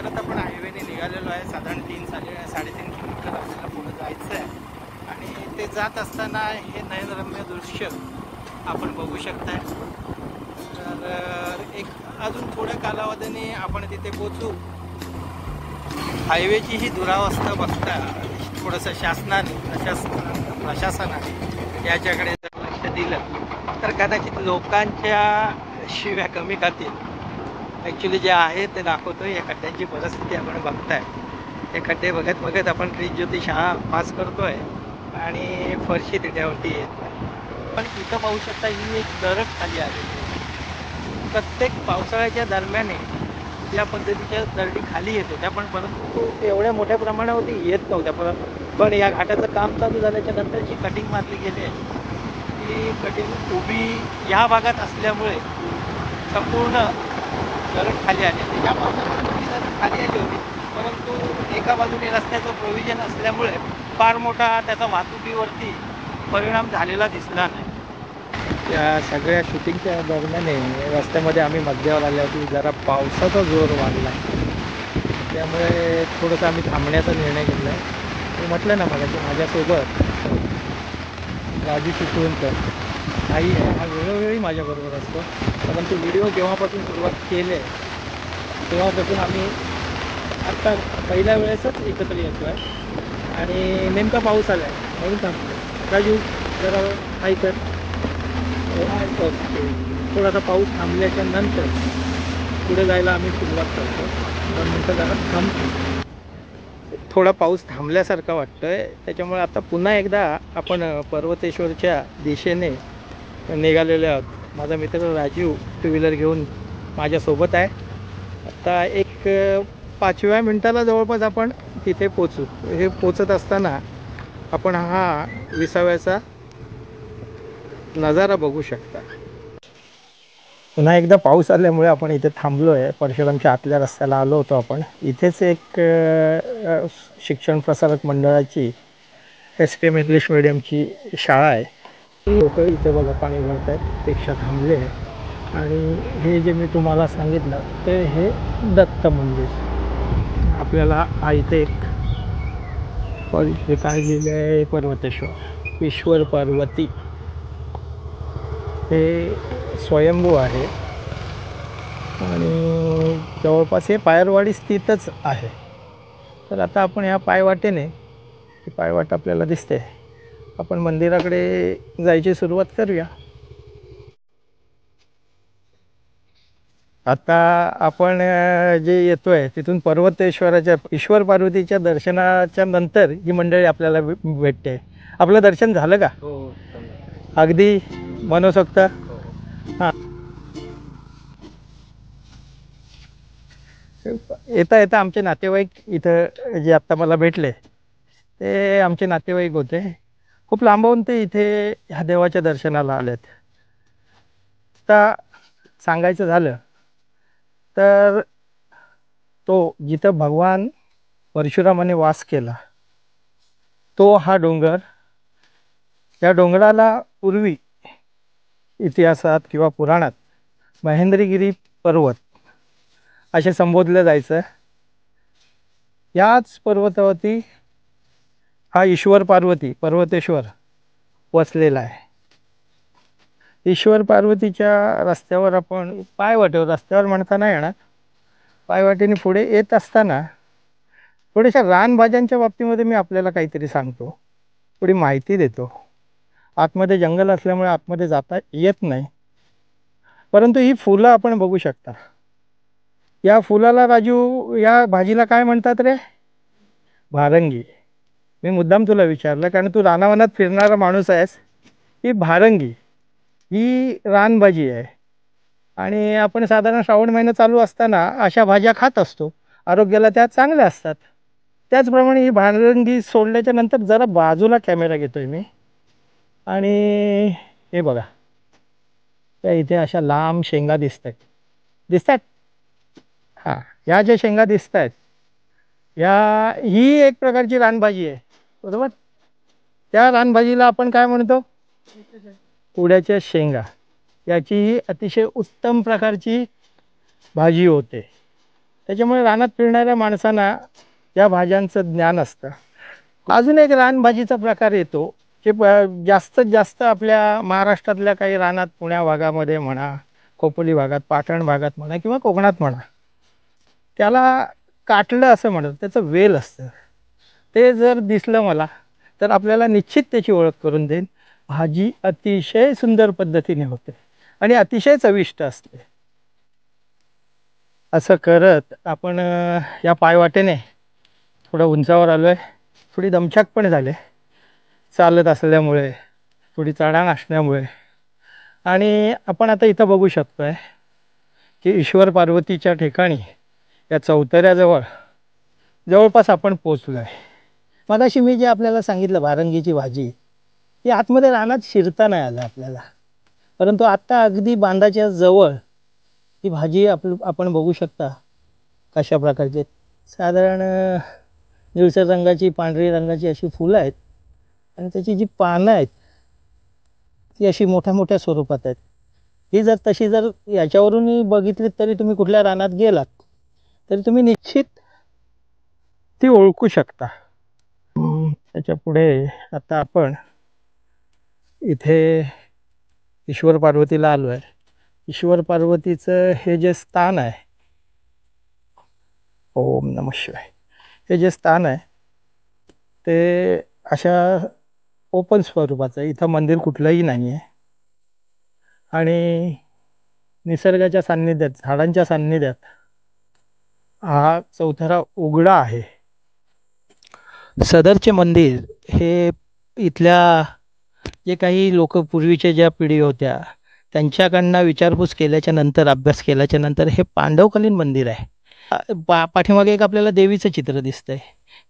करत आपण हायवेने निघालेलो आहे. साधारण 3-3.5 किलोमीटर आपल्याला पुढे जायचं आहे आणि ते जात असताना हे नयनरम्य दृश्य आपण बघू शकताय. तर एक अजून थोड्या कालावधीने आपण तिथे पोचू. हायवेची ही दुरावस्था बघता थोडंसं प्रशासनाने याच्याकडे जर लक्ष दिलं तर कदाचित लोकांच्या शिव्या कमी खातील. ॲक्च्युली जे आहे ते दाखवतो. या खड्ड्यांची परिस्थिती आपण बघताय. हे खड्डे बघत बघत आपण क्रिसज्योती शाळा पास करतोय आणि फरशी तिच्यावरती येत नाही. पण इथं पाहू शकता ही एक दरड खाली आलेली आहे. प्रत्येक पावसाळ्याच्या दरम्यान या पद्धतीच्या दरडी खाली येत होत्या, पण परंतु एवढ्या मोठ्या प्रमाणावरती येत नव्हत्या. पण या घाटाचं काम चालू झाल्याच्या नंतर जी कटिंग मारली गेली आहे ती कटिंग उभी या भागात असल्यामुळे संपूर्ण दरड खाली आली होती. या पावसाळ्यात दरड खाली आली होती, परंतु एका बाजूने रस्त्याचं प्रोव्हिजन असल्यामुळे फार मोठा त्याचा वाहतुकीवरती परिणाम झालेला दिसला नाही. या सगळ्या शूटिंगच्या दरम्यान रस्त्यामध्ये आम्ही मध्यावर आल्यावरती जरा पावसाचा जोर वाढला, त्यामुळे थोडंसं आम्ही थांबण्याचा निर्णय घेतला आहे. मी म्हटलं ना मला की माझ्यासोबत राजू चिपळूणकर आई आहे. हा वेळोवेळी माझ्याबरोबर असतो, परंतु व्हिडिओ जेव्हापासून सुरुवात केली आहे तेव्हापासून आम्ही आत्ता पहिल्या वेळेसच एकत्र येतो आहे आणि नेमका पाऊस आला आहे म्हणून थांबतो. राजू जरा आई कर. थोडासा पाऊस थांबल्याच्या नंतर पुढे जायला आम्ही सुरुवात करतो. 2 मिनटं जरा थांबतो. थोडा पाऊस थांबल्यासारखा वाटतोय, त्याच्यामुळे आता पुन्हा एकदा आपण पर्वतेश्वरच्या दिशेने निघालेले आहोत. माझा मित्र राजीव 2 व्हीलर घेऊन माझ्यासोबत आहे. आता एक 5व्या मिनटाला जवळपास आपण तिथे पोचू. हे पोचत असताना आपण हा विसाव्याचा नजारा बघू शकता. पुन्हा एकदा पाऊस आल्यामुळे आपण इथे थांबलो आहे. परशुरामच्या आतल्या रस्त्याला आलो होतो आपण. इथेच एक शिक्षण प्रसारक मंडळाची SPM इंग्लिश मिडियमची शाळा आहे. लोक इथे बघा पाणी भरत आहेत, रिक्षा थांबले आहे. आणि हे जे मी तुम्हाला सांगितलं ते हे दत्त मंदिर. आपल्याला इथे एक काय लिहिलं आहे, पर्वतेश्वर ईश्वर पार्वती. हे स्वयंभू आहे आणि जवळपास हे पायरवाडी स्थितच आहे. तर आता आपण ह्या पायवाटेने, ही पायवाट आपल्याला दिसते, आपण मंदिराकडे जायची सुरुवात करूया. आता आपण जे येतोय तिथून पर्वतेश्वराच्या ईश्वर पार्वतीच्या दर्शनाच्या नंतर ही मंडळी आपल्याला भेटते. आपलं दर्शन झालं का? हो, अगदी मनसोक्त. हां, येता येता आमचे नातेवाईक इथं जे आत्ता मला भेटले ते आमचे नातेवाईक होते. खूप लांबवून ते इथे ह्या देवाच्या दर्शनाला आलेत. आता सांगायचं झालं तर तो जिथं भगवान परशुरामाने वास केला तो हा डोंगर. या डोंगराला पूर्वी इतिहासात किंवा पुराणात महेंद्रगिरी पर्वत असे संबोधलं जायचं. याच पर्वतावरती हा ईश्वर पार्वती पर्वतेश्वर वसलेला आहे. ईश्वर पार्वतीच्या रस्त्यावर आपण पायवाटेवर, रस्त्यावर म्हणता नाही येणार, पायवाटेने पुढे येत असताना थोड्याशा रानभाज्यांच्या बाबतीमध्ये मी आपल्याला काहीतरी सांगतो, थोडी माहिती देतो. आतमध्ये जंगल असल्यामुळे आतमध्ये जाता येत नाही, परंतु ही फुलं आपण बघू शकता. या फुलाला राजू, या भाजीला काय म्हणतात रे? भारंगी. मी मुद्दाम तुला विचारलं कारण तू रानावनात फिरणारा माणूस आहेस. ही भारंगी ही रानभाजी आहे आणि आपण साधारण श्रावण महिना चालू असताना अशा भाज्या खात असतो. आरोग्याला त्या चांगल्या असतात. त्याचप्रमाणे ही भारंगी सोडल्याच्या नंतर जरा बाजूला कॅमेरा घेतोय मी आणि हे बघा, त्या इथे अशा लांब शेंगा दिसतात. हां, ह्या ज्या शेंगा दिसत आहेत ही एक प्रकारची रानभाजी आहे, बरोबर. त्या रानभाजीला आपण काय म्हणतो? कुड्याच्या शेंगा. याची अतिशय उत्तम प्रकारची भाजी होते. त्याच्यामुळे रानात फिरणाऱ्या माणसांना या भाज्यांचं ज्ञान असतं. अजून एक रानभाजीचा प्रकार येतो जे जास्तीत जास्त आपल्या महाराष्ट्रातल्या काही रानात, पुण्या भागामध्ये म्हणा, खोपोली भागात, पाटण भागात म्हणा किंवा कोकणात म्हणा, त्याला काटलं असं म्हणतात. त्याचं वेल असतं. ते जर दिसलं मला तर आपल्याला निश्चित त्याची ओळख करून देईन. भाजी अतिशय सुंदर पद्धतीने होते आणि अतिशय चविष्ट असते. असं करत आपण या पायवाटेने थोडं उंचावर आलो आहे. थोडी दमछाक पण झाले चालत असल्यामुळे, थोडी चढाण असल्यामुळे. आणि आपण आता इथं बघू शकतो आहे की ईश्वर पार्वतीच्या ठिकाणी या चौतऱ्याजवळ जवळपास आपण पोचलो आहे. मगाशी मी जे आपल्याला सांगितलं भारंगीची भाजी, ती आतमध्ये रानात शिरता नाही आलं आपल्याला, परंतु आत्ता अगदी बांधाच्या जवळ ही भाजी आपण बघू शकता कशा प्रकारचे. साधारण निळसर रंगाची, पांढरी रंगाची अशी फुलं आहेत आणि त्याची जी पानं आहेत ती अशी मोठ्या मोठ्या स्वरूपात आहेत. ही जर तशी जर याच्यावरूनही बघितलीत तरी तुम्ही कुठल्या रानात गेलात तरी तुम्ही निश्चित ती ओळखू शकता. त्याच्या पुढे आता आपण इथे ईश्वर पार्वतीला आलो आहे. ईश्वर पार्वतीचं हे जे स्थान आहे, ओम नमः शिवाय, हे जे स्थान आहे ते अशा ओपन स्वरूपाचं आहे. इथं मंदिर कुठलंही नाही आहे आणि निसर्गाच्या सान्निध्यात, झाडांच्या सान्निध्यात हा चौथरा उघडा आहे. सदरचे मंदिर हे इथल्या जे काही लोक पूर्वीच्या ज्या पिढी होत्या त्यांच्याकडनं विचारपूस केल्याच्या नंतर, अभ्यास केल्याच्या नंतर हे पांडवकालीन मंदिर आहे. पाठीमागे एक आपल्याला देवीचं चित्र दिसतंय.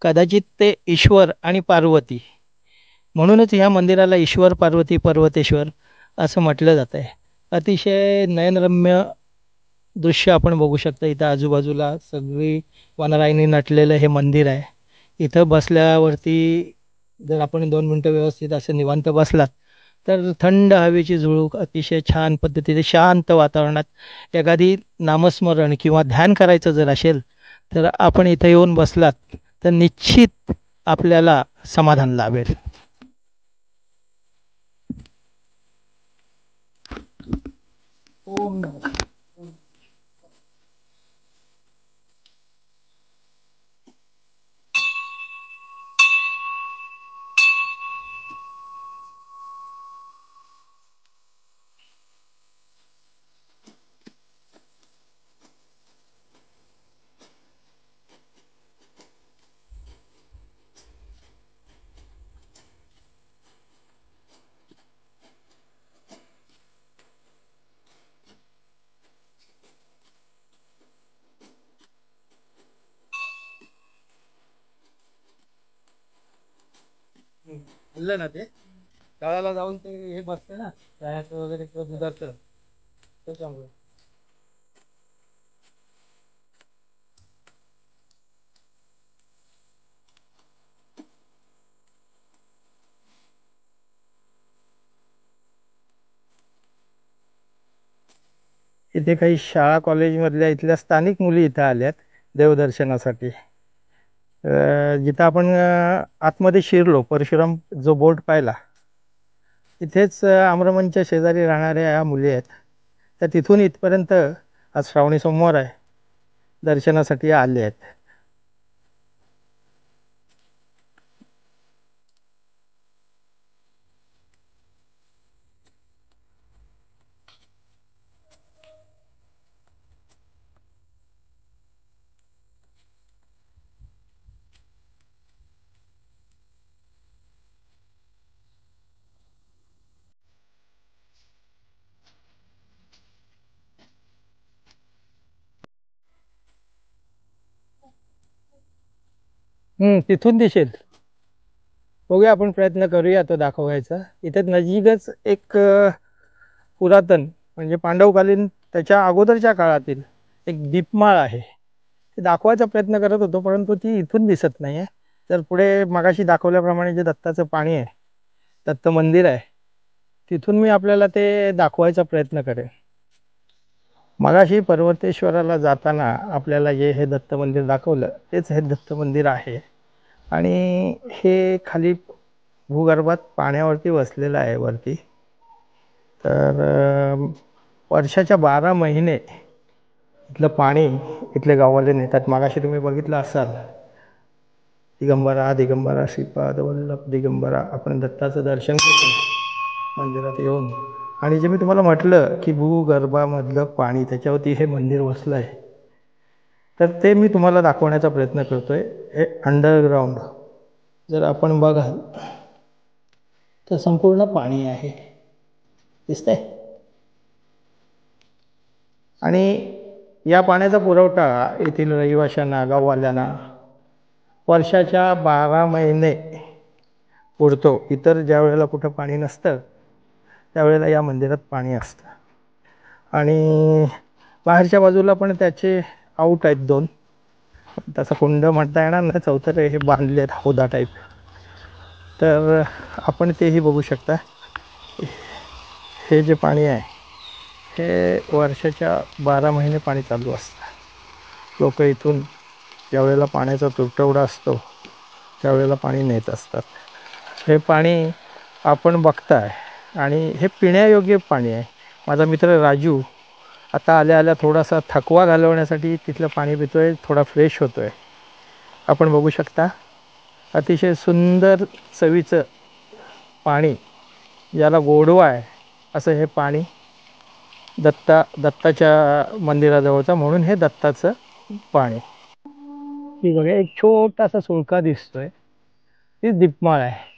कदाचित ते ईश्वर आणि पार्वती, म्हणूनच ह्या मंदिराला ईश्वर पार्वती पर्वतेश्वर असं म्हटलं जातं आहे. अतिशय नयनरम्य दृश्य आपण बघू शकता. इथं आजूबाजूला सगळी वनराईने नटलेलं हे मंदिर आहे. इथं बसल्यावरती जर आपण 2 मिनटं व्यवस्थित असं निवांत बसलात तर थंड हवेची झुळूक, अतिशय छान पद्धतीने शांत वातावरणात एखादी नामस्मरण किंवा ध्यान करायचं जर असेल तर आपण इथं येऊन बसलात तर निश्चित आपल्याला समाधान लाभेल. ओम बोललं ना ते तळाला जाऊन ते हे बसते ना दह्याचं वगैरे किंवा दुधाचं, त्याच्यामुळे. इथे काही शाळा कॉलेजमधल्या इथल्या स्थानिक मुली इथं आल्यात देवदर्शनासाठी. जिथं आपण आतमध्ये शिरलो, परशुराम जो बोर्ड पाहिला इथेच आम्रमनच्या शेजारी राहणाऱ्या ह्या मुली आहेत. त्या तिथून इथपर्यंत आज श्रावणी सोमवार आहे दर्शनासाठी आले आहेत. तिथून दिसेल. बघूया, आपण प्रयत्न करूया तो दाखवायचा. इथे नजीकच एक पुरातन म्हणजे पांडवकालीन त्याच्या अगोदरच्या काळातील एक दीपमाळ आहे. ते दाखवायचा प्रयत्न करत होतो परंतु ती इथून दिसत नाही आहे. तर पुढे मगाशी दाखवल्याप्रमाणे जे दत्ताचं पाणी आहे, दत्त मंदिर आहे, तिथून मी आपल्याला ते दाखवायचा प्रयत्न करेन. मगाशी पर्वतेश्वराला जाताना आपल्याला जे हे दत्त मंदिर दाखवलं तेच हे दत्त मंदिर आहे आणि हे खाली भूगर्भात पाण्यावरती वसलेलं आहे वरती. तर वर्षाच्या 12 महिने इथलं पाणी इथले गाववाले नेतात. मागाशी तुम्ही बघितलं असाल दिगंबरा दिगंबरा श्रीपाद वल्लभ दिगंबरा, आपण दत्ताचं दर्शन घेतो मंदिरात येऊन. आणि जे मी तुम्हाला म्हटलं की भूगर्भामधलं पाणी त्याच्यावरती हे मंदिर वसलं आहे, तर ते मी तुम्हाला दाखवण्याचा प्रयत्न करतोय. हे अंडरग्राऊंड जर आपण बघाल तर संपूर्ण पाणी आहे, दिसतंय. आणि या पाण्याचा पुरवठा येथील रहिवाशांना गाववाल्यांना वर्षाच्या 12 महिने पुरतो. इतर ज्या वेळेला कुठं पाणी नसतं त्यावेळेला या मंदिरात पाणी असतं. आणि बाहेरच्या बाजूला पण त्याचे आऊट आहेत 2, तसं कुंड म्हणता येणार नाही, चौथर हे बांधले आहेत हौदा टाईप. तर आपण तेही बघू शकता. हे जे पाणी आहे हे वर्षाच्या 12 महिने पाणी चालू असतं. लोक इथून ज्यावेळेला पाण्याचा तुटवडा असतो त्यावेळेला पाणी नेत असतात. हे पाणी आपण बघताय आणि हे पिण्यायोग्य पाणी आहे. माझा मित्र राजू आता आल्या आल्या थोडासा थकवा घालवण्यासाठी तिथलं पाणी पितोय, थोडा फ्रेश होतोय. आपण बघू शकता अतिशय सुंदर चवीचं पाणी, ज्याला गोडवा आहे असं हे पाणी दत्ताच्या मंदिराजवळचं, म्हणून हे दत्ताचं पाणी. ही बघा एक छोटासा सुळका दिसतोय, ती दीपमाळ आहे.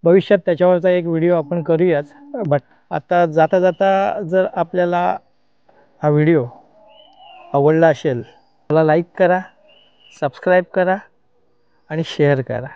भविष्यात त्याच्यावरचा एक व्हिडिओ आपण करूयाच. बट आता जाता जाता जर आपल्याला हा व्हिडिओ आवडला असेल मला लाईक करा, सबस्क्राईब करा आणि शेअर करा.